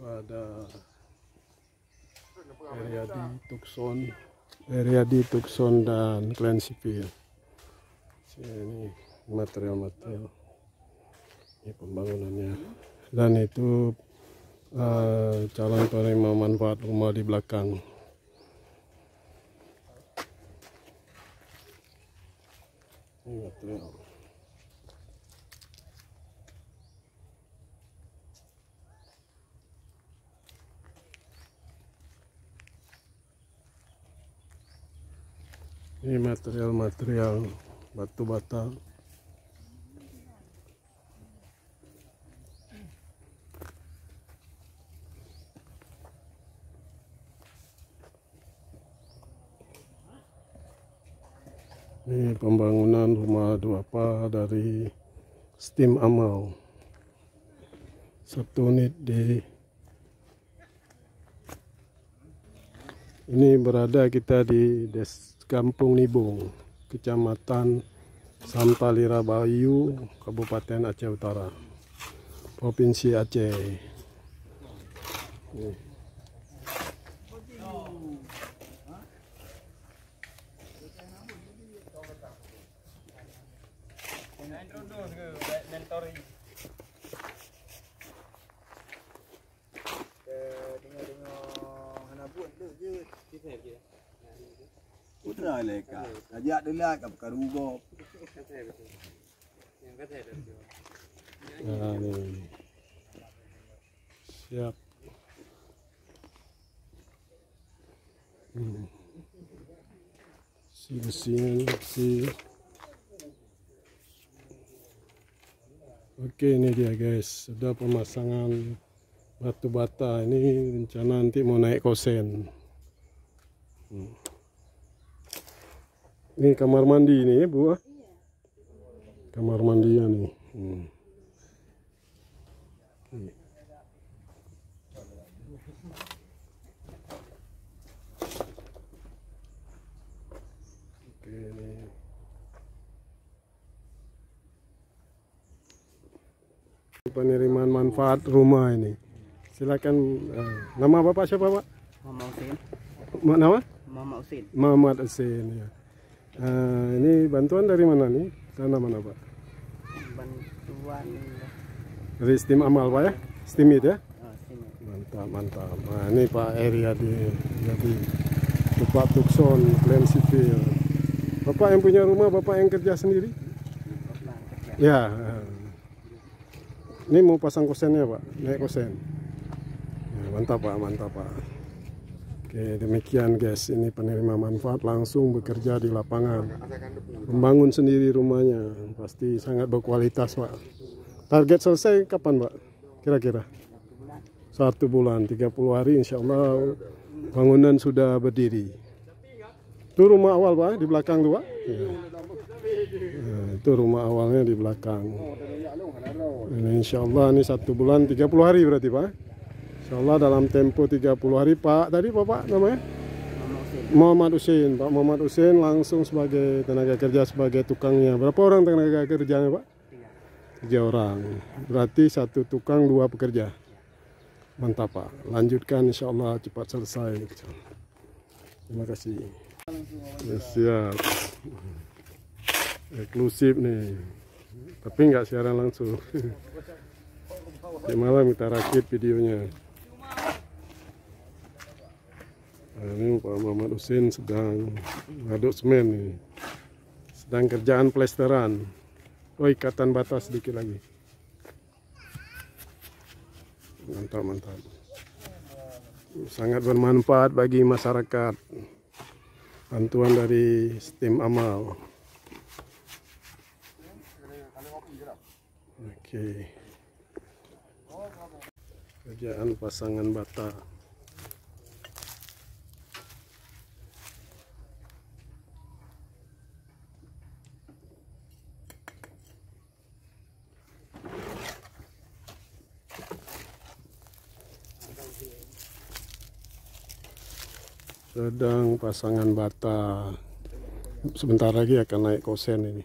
Ada area di Tukson dan Klan Sipil. Ini material-material ini pembangunannya, dan itu calon penerima manfaat rumah di belakang. Ini material. Ini material-material batu bata. Ini pembangunan rumah duapa dari Steem Amal. 1 unit di ini berada kita di Kampung Nibong, Kecamatan Samtalira Bayu, Kabupaten Aceh Utara, Provinsi Aceh. Putra leka, ajak dulu kat Karugo. Nah, ini. Siap. Besi. Oke, ini dia guys, sudah pemasangan batu bata. Ini rencana nanti mau naik kosen. Ini kamar mandi ini ya Bu. Kamar mandinya nih. Oke, ini. Penerimaan manfaat rumah ini. Silakan, nama Bapak siapa Pak? Muhammad Husin. Nama? Muhammad Husin. Muhammad Husin ya. Ini bantuan dari mana nih? Sana mana Pak? Bantuan Dari Steem Amal Pak ya? Steem itu ya? sini. Mantap. Nah ini Pak area jadi Tempat Tukson, Klan Sipil. Bapak yang punya rumah, Bapak yang kerja sendiri? Ya. Ini mau pasang kosennya Pak, naik kosen. Ya, mantap Pak. Oke, demikian guys, ini penerima manfaat langsung bekerja di lapangan, membangun sendiri rumahnya, pasti sangat berkualitas Pak. Target selesai kapan Pak? Kira-kira 1 bulan, 30 hari insya Allah bangunan sudah berdiri. Itu rumah awal Pak, di belakang tuh Pak? Ya. Nah, itu rumah awalnya di belakang. Ini insya Allah ini 1 bulan 30 hari berarti Pak. Insya Allah dalam tempo 30 hari Pak. Tadi Bapak namanya? Muhammad Husin. Pak Muhammad Husin langsung sebagai tenaga kerja, sebagai tukangnya. Berapa orang tenaga kerjanya Pak? 3 orang. Berarti 1 tukang 2 pekerja. Mantap Pak. Lanjutkan insya Allah cepat selesai. Terima kasih. Ya, siap. Eksklusif nih. Tapi nggak siaran langsung. Di malam kita rakit videonya. Nah, ini Pak Muhammad Husin sedang ngaduk semen nih. Sedang kerjaan plesteran. Oh, ikatan bata sedikit lagi. Mantap. Sangat bermanfaat bagi masyarakat. Bantuan dari Steem Amal. Oke. Kerjaan pasangan bata. Sedang pasangan bata. Sebentar lagi akan naik kosen ini.